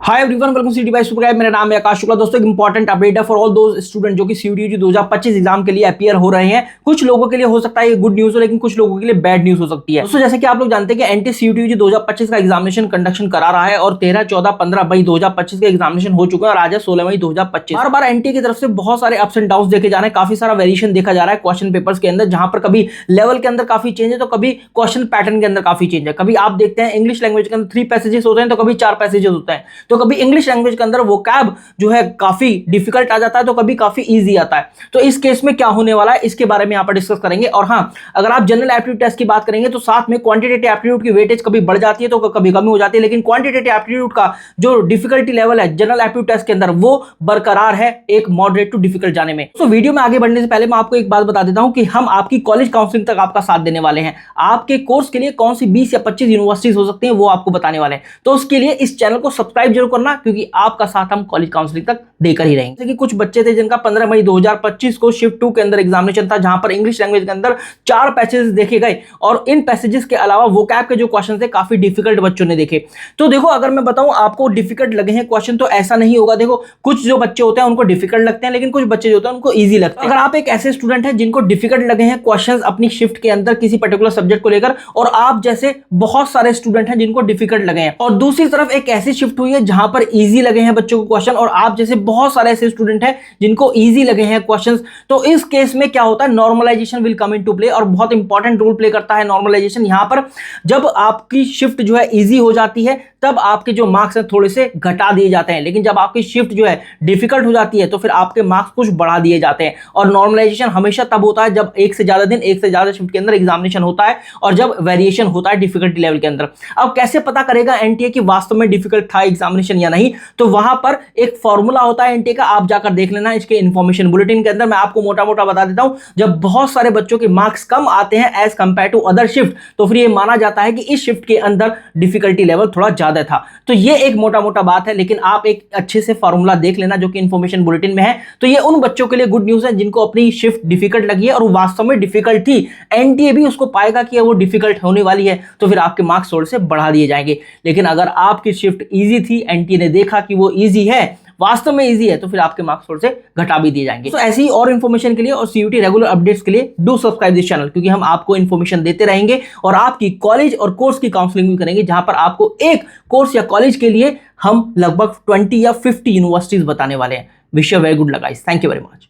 Hi everyone, welcome सीटी by super guide. मेरा नाम है आकाश शुक्ला। दोस्तों, एक इंपॉर्टेंट अपडेट है फॉर ऑल दोज स्टूडेंट जो कि सीयूटी 2025 एग्जाम के लिए अपीयर हो रहे हैं। कुछ लोगों के लिए हो सकता है ये गुड न्यूज हो, लेकिन कुछ लोगों के लिए बैड न्यूज हो सकती है। दोस्तों, जैसे कि आप लोग जानते हैं कि एनटी सीयूटी 2025 का एग्जामिनेशन कंडक्शन करा रहा है और 13, 14, 15 मई 2025 के एग्जामिनेशन हो चुका है और आज है 16 मई 2025। बार बार एनटी की तरफ से बहुत सारे अप्स एंड डाउन्स देखे जा रहे हैं, काफी सारा वेरिएशन देखा जा रहा है क्वेश्चन पेपर्स के अंदर, जहां पर कभी लेवल के अंदर काफी चेंज है तो कभी क्वेश्चन पैटर्न के अंदर काफी चेंज है। कभी आप देखते हैं इंग्लिश लैंग्वेज के अंदर 3 पैसेजेस होते हैं तो कभी 4 पैसेजेस होते हैं, तो कभी इंग्लिश लैंग्वेज के अंदर वोकैब जो है काफी डिफिकल्ट आ जाता है तो कभी काफी इजी आता है। तो इस केस में क्या होने वाला है इसके बारे में यहां पर डिस्कस करेंगे। और हां, अगर आप जनरल एप्टीट्यूड टेस्ट की बात करेंगे तो साथ में क्वांटिटेटिव एप्टीट्यूड की वेटेज कभी बढ़ जाती है तो कभी कम हो जाती है, लेकिन क्वांटिटेटिव एप्टीट्यूड का जो डिफिकल्टी लेवल है जनरल एप्टीट्यूड टेस्ट के अंदर वो बरकरार है एक मॉडरेट टू डिफिकल्ट जाने में। तो वीडियो में आगे बढ़ने से पहले मैं आपको एक बात बता देता हूं कि हम आपकी कॉलेज काउंसलिंग तक आपका साथ देने वाले हैं। आपके कोर्स के लिए कौन सी 20 या 25 यूनिवर्सिटीज हो सकती हैं वो आपको बताने वाले हैं। तो उसके लिए इस चैनल को सब्सक्राइब जरूर करना, क्योंकि आपका साथ हम कॉलेज काउंसलिंग तक देकर ही रहेंगे। जैसे कि कुछ बच्चे थे जिनका 15 मई 2025 को शिफ्ट 2 के अंदर एग्जामिनेशन था, जहां पर इंग्लिश लैंग्वेज के अंदर 4 पैसेजेस देखे गए और इन पैसेजेस के अलावा वोकैब के जो क्वेश्चन थे काफी डिफिकल्ट बच्चों ने देखे। तो देखो, अगर मैं बताऊं आपको डिफिकल्ट लगे हैं क्वेश्चन तो ऐसा नहीं होगा। देखो, कुछ जो बच्चे होते हैं उनको डिफिकल्ट लगते हैं, लेकिन कुछ बच्चे जो होते हैं उनको ईजी लगते हैं। अगर आप एक ऐसे स्टूडेंट हैं जिनको डिफिकल्ट लगे हैं क्वेश्चन अपनी शिफ्ट के अंदर किसी पर्टिकुलर सब्जेक्ट को लेकर, और आप जैसे बहुत सारे स्टूडेंट हैं जिनको डिफिकल्ट लगे हैं, और दूसरी तरफ एक ऐसी शिफ्ट हुई है जहां पर ईजी लगे हैं बच्चों को क्वेश्चन, और आप जैसे बहुत सारे ऐसे स्टूडेंट हैं जिनको इजी लगे हैं क्वेश्चंस, तो इस केस में क्या होता है, normalisation will come into play. और बहुत इंपॉर्टेंट रोल प्ले करता है नॉर्मलाइजेशन। यहां पर जब आपकी शिफ्ट जो है इजी हो जाती है तब आपके जो मार्क्स हैं थोड़े से घटा दिए जाते हैं, लेकिन जब आपकी शिफ्ट जो है डिफिकल्ट हो जाती है तो फिर आपके मार्क्स कुछ बढ़ा दिए जाते हैं। और नॉर्मलाइजेशन हमेशा तब होता है जब एक से ज्यादा दिन एक से ज्यादा शिफ्ट के अंदर एग्जामिनेशन होता है और जब वेरिएशन होता है डिफिकल्टी लेवल के अंदर। अब कैसे पता करेगा एनटीए की वास्तव में डिफिकल्ट था एग्जामिनेशन या नहीं, तो वहां पर एक फॉर्मूला होता है एनटीए का, आप जाकर देख लेना इसके इन्फॉर्मेशन बुलेटिन के अंदर। मैं आपको मोटा मोटा बता देता हूं, जब बहुत सारे बच्चों के मार्क्स कम आते हैं as compared to other shift, तो फिर यह माना जाता है कि इस शिफ्ट के अंदर डिफिकल्टी लेवल थोड़ा ज्यादा था। तो ये एक मोटा मोटा बात है, लेकिन आप एक अच्छे से फॉर्मूला देख लेना जो कि इन्फॉर्मेशन बुलेटिन में है। तो ये उन बच्चों के लिए गुड न्यूज है जिनको अपनी शिफ्ट डिफिकल्ट लगी है और वास्तव में डिफिकल्ट थी। एनटीए भी उसको पाएगा कि वो डिफिकल्ट होने वाली है, तो फिर आपके मार्क्स थोड़े से बढ़ा दिए जाएंगे। लेकिन अगर आपकी शिफ्ट इजी थी, एनटीए ने देखा कि वो इजी है, वास्तव में इजी है, तो फिर आपके मार्क्स थोड़े से घटा भी दिए जाएंगे। तो ऐसी ही और इन्फॉर्मेशन के लिए और सीयूटी रेगुलर अपडेट्स के लिए डू सब्सक्राइब दिस चैनल, क्योंकि हम आपको इन्फॉर्मेशन देते रहेंगे और आपकी कॉलेज और कोर्स की काउंसलिंग भी करेंगे, जहां पर आपको एक कोर्स या कॉलेज के लिए हम लगभग 20 या 50 यूनिवर्सिटीज बताने वाले हैं। Wish you very good luck guys, thank you very much.